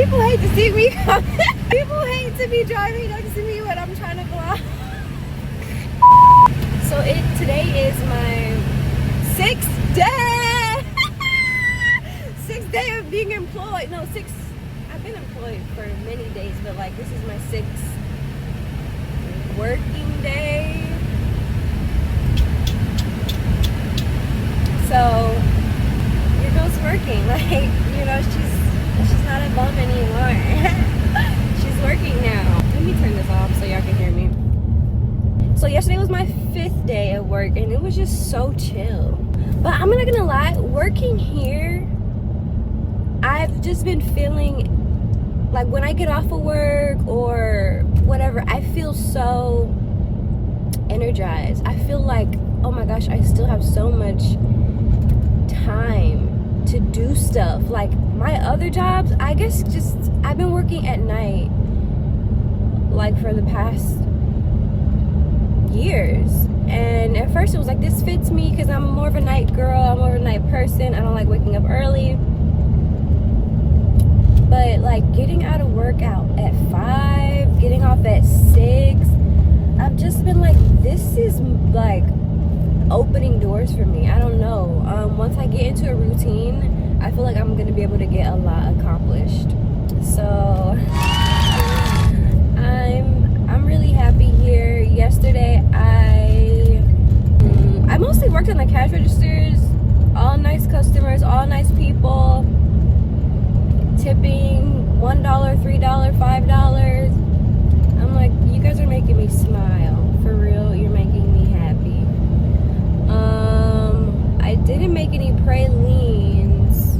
People hate to see me come. People hate to be driving next to me when I'm trying to go out. So today is my 6th day. 6th day of being employed. No, I've been employed for many days, but like this is my 6th working day. So your girl's working. Like, you know, she's not a bum anymore. She's working now. Let me turn this off so y'all can hear me. So yesterday was my 5th day of work and it was just so chill. But I'm not gonna lie, working here, I've just been feeling like when I get off of work or whatever, I feel so energized. I feel like, oh my gosh, I still have so much time to do stuff. Like my other jobs, I guess just I've been working at night like for the past years, and at first it was like, this fits me because I'm more of a night girl, I'm more of a night person, I don't like waking up early. But like getting out of work out at 5, getting off at 6, I've just been like, this is like opening doors for me. I don't know, once I get into a routine, I feel like I'm gonna be able to get a lot accomplished. So I'm really happy here. Yesterday I mostly worked on the cash registers, all nice customers, all nice people, tipping $1, $3, $5. I'm like, you guys are making me smile. For real, you're making me happy. I didn't make any pralines.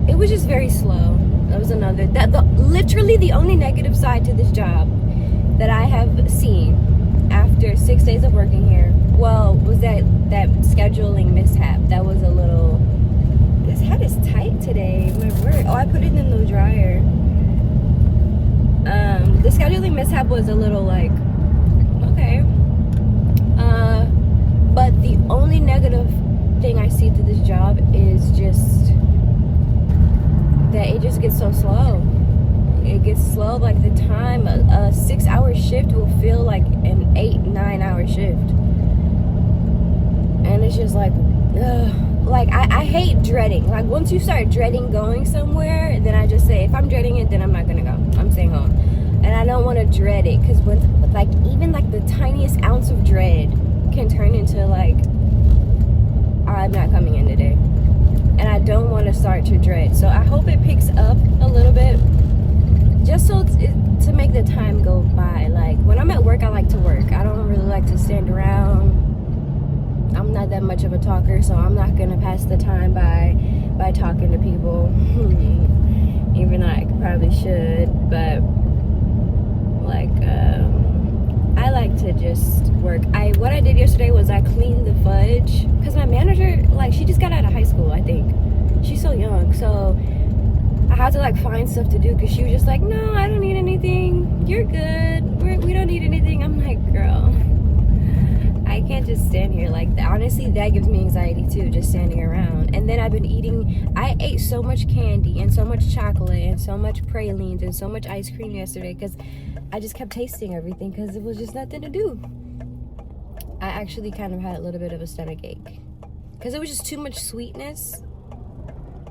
It was just very slow. That was another, literally the only negative side to this job that I have seen after 6 days of working here, well, was that scheduling mishap. That was a little, this hat is tight today, my word. Oh, I put it in the dryer. The scheduling mishap was a little like, okay. But the only negative thing I see to this job is just that it just gets so slow. It gets slow, like the time, a 6-hour shift will feel like an 8-9 hour shift. And it's just like, ugh. Like I hate dreading. Like once you start dreading going somewhere, then I just say, if I'm dreading it, then I'm not gonna go. I'm staying home. And I don't want to dread it, because when like even like the tiniest ounce of dread can turn into like, I'm not coming in today. And I don't want to start to dread. So I hope it picks up a little bit, just so to make the time go by. Like when I'm at work, I like to work. I don't really like to stand around. I'm not that much of a talker, so I'm not gonna pass the time by talking to people. Even though I probably should, but like I like to just work. What I did yesterday was I cleaned the fudge, because my manager, like, she just got out of high school, I think. She's so young, so I had to like find stuff to do, because she was just like, no, I don't need anything, you're good, we don't need anything. I'm like, girl, I can't just stand here like that. Honestly, that gives me anxiety too, just standing around. And then I ate so much candy and so much chocolate and so much pralines and so much ice cream yesterday, because I just kept tasting everything, because it was just nothing to do. I actually kind of had a little bit of a stomach ache, because it was just too much sweetness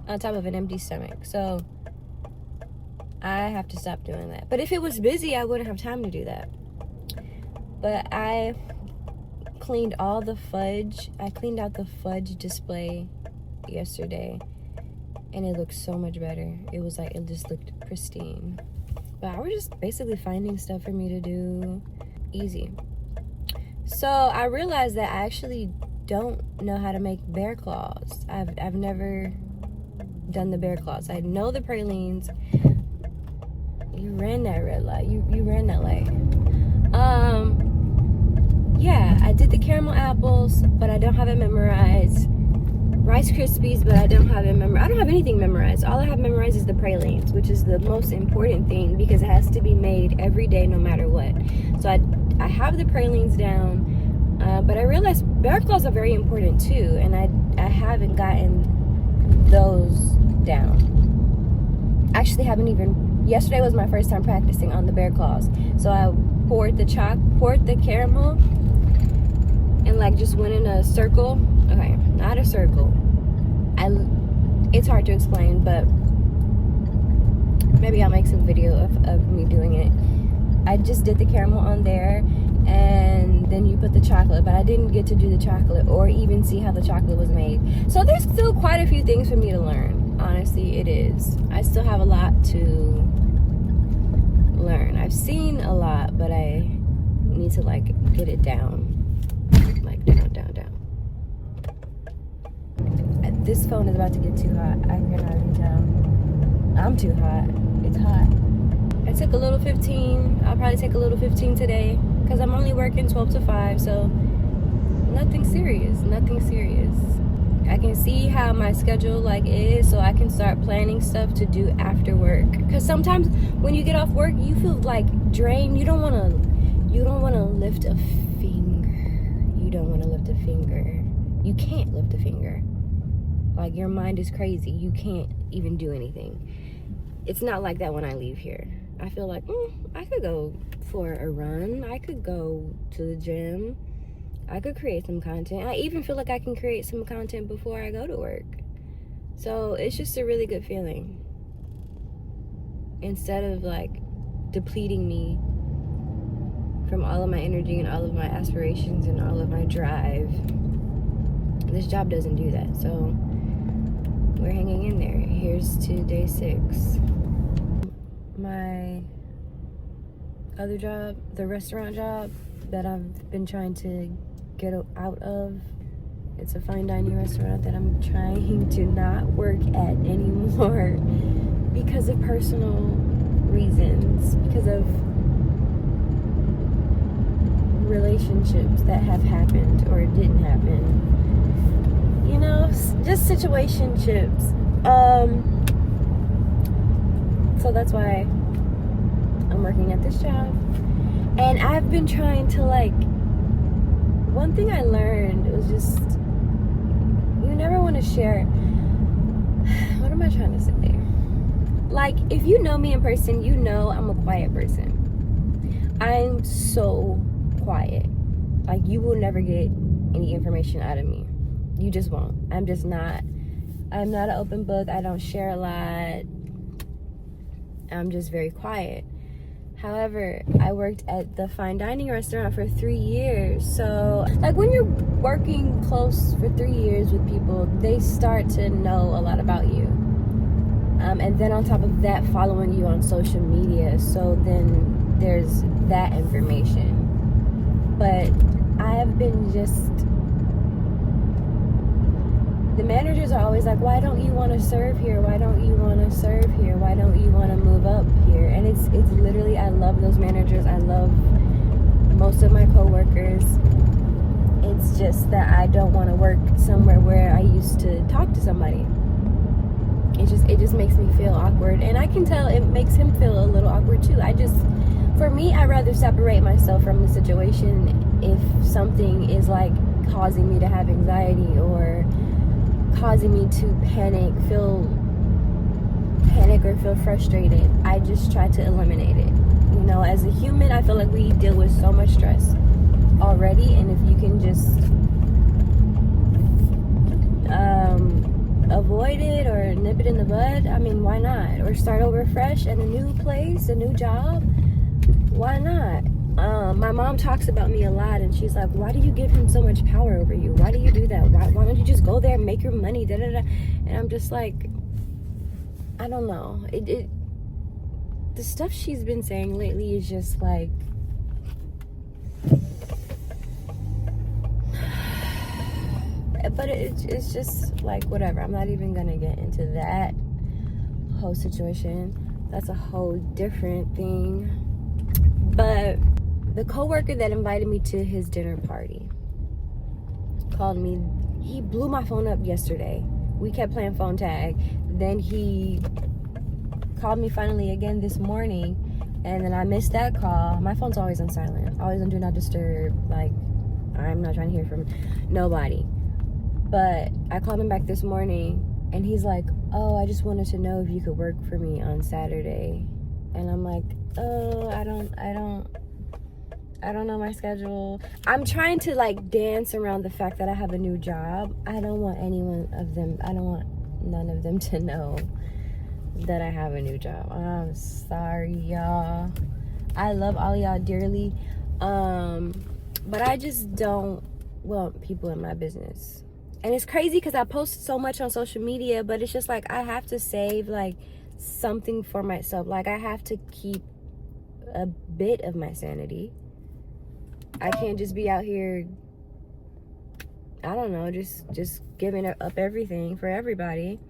on top of an empty stomach. So I have to stop doing that. But if it was busy, I wouldn't have time to do that. But I cleaned all the fudge. I cleaned out the fudge display yesterday, and it looked so much better. It was like, it just looked pristine. But I was just basically finding stuff for me to do. Easy. So I realized that I actually don't know how to make bear claws. I've never done the bear claws. I know the pralines. You ran that red light. You ran that light. Yeah, I did the caramel apples, but I don't have it memorized. Rice Krispies, but I don't have it memorized. I don't have anything memorized. All I have memorized is the pralines, which is the most important thing, because it has to be made every day no matter what. So I have the pralines down, but I realized bear claws are very important too, and I haven't gotten those down. actually haven't even, yesterday was my first time practicing on the bear claws. So I poured the caramel, and like just went in a circle. Okay, not a circle. It's hard to explain, but maybe I'll make some video of me doing it. I just did the caramel on there, and then you put the chocolate, but I didn't get to do the chocolate or even see how the chocolate was made. So there's still quite a few things for me to learn. Honestly, it is. I still have a lot to learn. I've seen a lot, but I need to like get it down. Like down. This phone is about to get too hot. I cannot even tell. I'm too hot. It's hot. I took a little 15. I'll probably take a little 15 today because I'm only working 12 to 5, so nothing serious. I can see how my schedule like is, so I can start planning stuff to do after work. Because sometimes when you get off work, you feel like drained. You don't want to lift a finger. You can't lift a finger. Like, your mind is crazy. You can't even do anything. It's not like that when I leave here. I feel like, I could go for a run. I could go to the gym. I could create some content. I even feel like I can create some content before I go to work. So it's just a really good feeling. Instead of like depleting me from all of my energy and all of my aspirations and all of my drive, this job doesn't do that. So we're hanging in there. Here's to day 6. My other job, the restaurant job that I've been trying to get out of, it's a fine dining restaurant that I'm trying to not work at anymore because of personal reasons, because of relationships that have happened or didn't happen. You know, just situationships. So that's why I'm working at this job. And I've been trying to like, one thing I learned was just, you never want to share, what am I trying to say? Like, if you know me in person, you know I'm a quiet person. I'm so quiet. Like, you will never get any information out of me. You just won't. I'm not an open book. I don't share a lot. I'm just very quiet. However, I worked at the fine dining restaurant for 3 years. So, like, when you're working close for 3 years with people, they start to know a lot about you. And then on top of that, following you on social media. So then there's that information. But I have been just... The managers are always like, why don't you want to serve here? Why don't you want to serve here? Why don't you want to move up here? And it's literally, I love those managers. I love most of my coworkers. It's just that I don't want to work somewhere where I used to talk to somebody. It just makes me feel awkward. And I can tell it makes him feel a little awkward too. For me, I'd rather separate myself from the situation if something is like causing me to have anxiety or causing me to panic or feel frustrated. I just try to eliminate it. You know, as a human, I feel like we deal with so much stress already, and if you can just avoid it or nip it in the bud, I mean, why not? Or start over fresh at a new place, a new job, why not? My mom talks about me a lot, and she's like, why do you give him so much power over you? Why do you do that? Why don't you just go there and make your money? Da, da, da. And I'm just like, I don't know. The stuff she's been saying lately is just like, but it's just like, whatever. I'm not even gonna get into that whole situation. That's a whole different thing. But the coworker that invited me to his dinner party called me. He blew my phone up yesterday. We kept playing phone tag. Then he called me finally again this morning, and then I missed that call. My phone's always on silent, always on do not disturb. Like, I'm not trying to hear from nobody. But I called him back this morning, and he's like, oh, I just wanted to know if you could work for me on Saturday. And I'm like, oh, I don't know my schedule. I'm trying to like dance around the fact that I have a new job. I don't want none of them to know that I have a new job. I'm sorry, y'all. I love all y'all dearly. But I just don't want people in my business. And it's crazy because I post so much on social media, but it's just like I have to save like something for myself. Like I have to keep a bit of my sanity. I can't just be out here, I don't know, just giving up everything for everybody.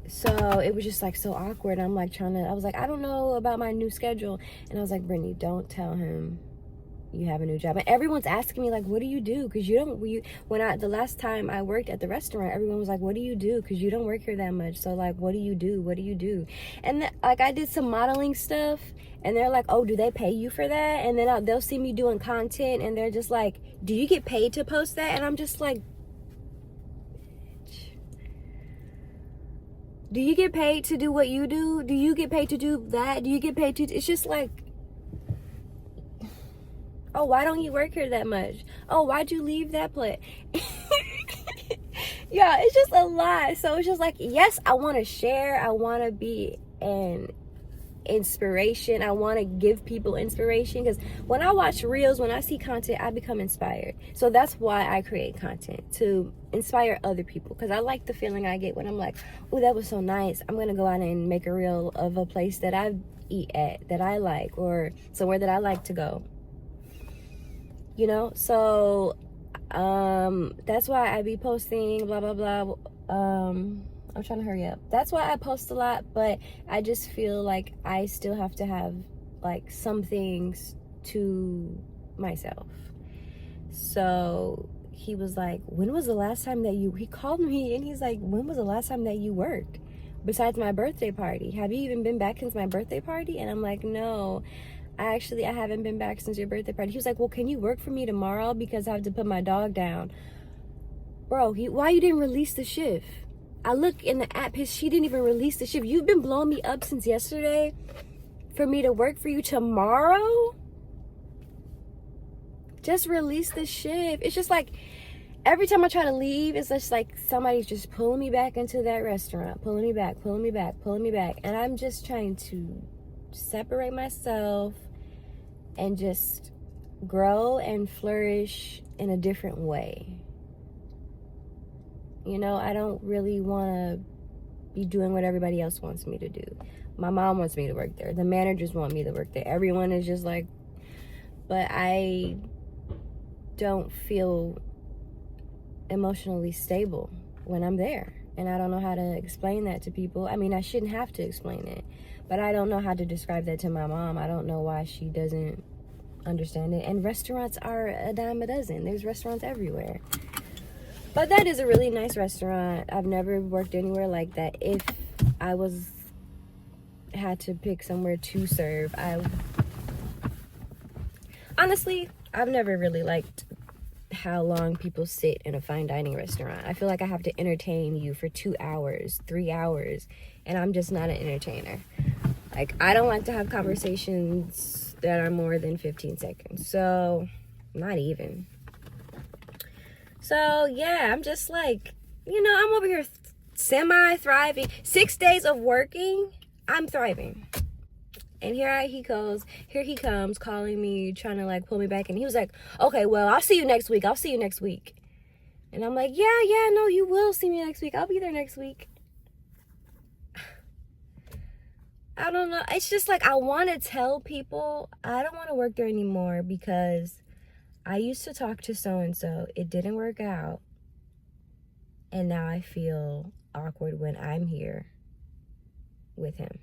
So it was just like so awkward. I'm like I was like, I don't know about my new schedule. And I was like, Brittany, don't tell him you have a new job. And everyone's asking me like, what do you do? Because the last time I worked at the restaurant, everyone was like, what do you do? Because you don't work here that much. So like, what do you do? And like I did some modeling stuff, and they're like, oh, do they pay you for that? And then they'll see me doing content, and they're just like, do you get paid to post that? And I'm just like, do you get paid to do what you do? Do you get paid to do that? Do you get paid to... It's just like, oh, why don't you work here that much? Oh, why'd you leave that place? Yeah, it's just a lot. So it's just like, yes, I want to share. I want to be an inspiration. I want to give people inspiration, because when I watch reels, when I see content, I become inspired. So that's why I create content, to inspire other people, because I like the feeling I get when I'm like, oh, that was so nice. I'm going to go out and make a reel of a place that I eat at, that I like, or somewhere that I like to go. You know, so that's why I be posting blah blah blah. I'm trying to hurry up. That's why I post a lot, but I just feel like I still have to have like some things to myself. So he was like, when was the last time that he called me, and he's like, when was the last time that you worked besides my birthday party? Have you even been back since my birthday party? And I'm like, no, I haven't been back since your birthday party. He was like, well, can you work for me tomorrow, because I have to put my dog down? Bro, why you didn't release the shift? I look in the app, she didn't even release the shift. You've been blowing me up since yesterday for me to work for you tomorrow? Just release the shift. It's just like, every time I try to leave, it's just like somebody's just pulling me back into that restaurant, pulling me back. And I'm just trying to separate myself and just grow and flourish in a different way. You know, I don't really want to be doing what everybody else wants me to do. My mom wants me to work there. The managers want me to work there. Everyone is just like, but I don't feel emotionally stable when I'm there. And I don't know how to explain that to people. I mean, I shouldn't have to explain it, but I don't know how to describe that to my mom. I don't know why she doesn't understand it. And restaurants are a dime a dozen. There's restaurants everywhere. But that is a really nice restaurant. I've never worked anywhere like that. If I had to pick somewhere to serve, honestly, I've never really liked how long people sit in a fine dining restaurant. I feel like I have to entertain you for 2 hours, 3 hours, and I'm just not an entertainer. Like, I don't like to have conversations that are more than 15 seconds. So, not even. So, yeah, I'm just like, you know, I'm over here semi-thriving. 6 days of working, I'm thriving. And here he comes calling me, trying to like pull me back. And he was like, okay, well, I'll see you next week. And I'm like, yeah, no, you will see me next week. I'll be there next week. I don't know. It's just like, I want to tell people I don't want to work there anymore, because I used to talk to so-and-so. It didn't work out. And now I feel awkward when I'm here with him.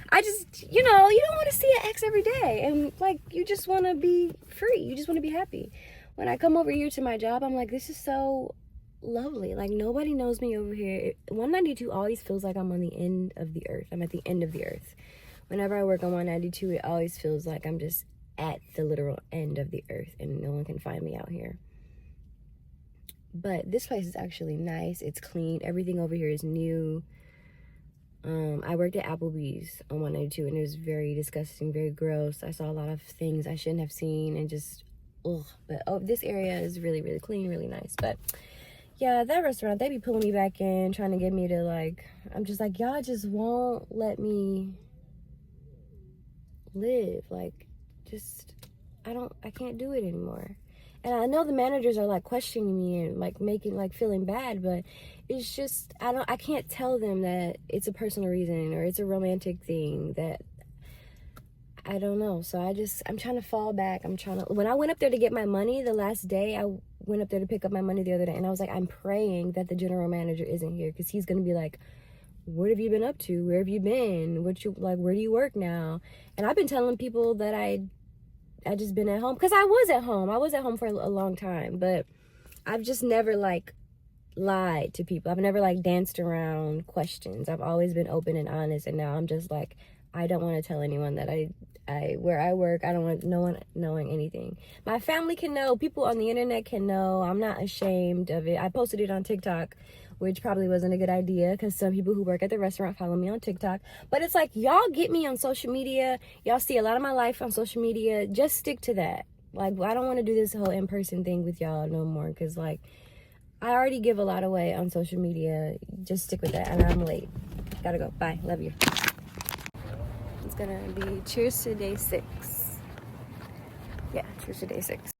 I just, you know, you don't want to see an ex every day. And like, you just want to be free. You just want to be happy. When I come over here to my job, I'm like, this is so lovely. Like, nobody knows me over here. 192 always feels like I'm on the end of the earth. I'm at the end of the earth. Whenever I work on 192, it always feels like I'm just at the literal end of the earth and no one can find me out here. But this place is actually nice. It's clean. Everything over here is new. I worked at Applebee's on 192, and it was very disgusting, very gross. I saw a lot of things I shouldn't have seen, and just, ugh. But this area is really, really clean, really nice. But yeah, that restaurant, they be pulling me back in, trying to get me to, like, I'm just like, y'all just won't let me live. Like, just, I can't do it anymore. And I know the managers are like questioning me and like making, like, feeling bad, but it's just, I can't tell them that it's a personal reason or it's a romantic thing, that I don't know. So I'm trying to fall back. When I went up there to get my money the last day, I went up there to pick up my money the other day, and I was like, I'm praying that the general manager isn't here, because he's going to be like, what have you been up to? Where have you been? Where do you work now? And I've been telling people that I just been at home, because I was at home. I was at home for a long time, but I've just never like lied to people. I've never like danced around questions. I've always been open and honest, and now I'm just like, I don't want to tell anyone that where I work. I don't want no one knowing anything. My family can know. People on the internet can know. I'm not ashamed of it. I posted it on TikTok, which probably wasn't a good idea, because some people who work at the restaurant follow me on TikTok. But it's like, y'all get me on social media. Y'all see a lot of my life on social media. Just stick to that. Like, I don't want to do this whole in-person thing with y'all no more, because, like, I already give a lot away on social media. Just stick with that. And I'm late. Gotta go. Bye. Love you. It's gonna be cheers to day 6. Yeah, cheers to day 6.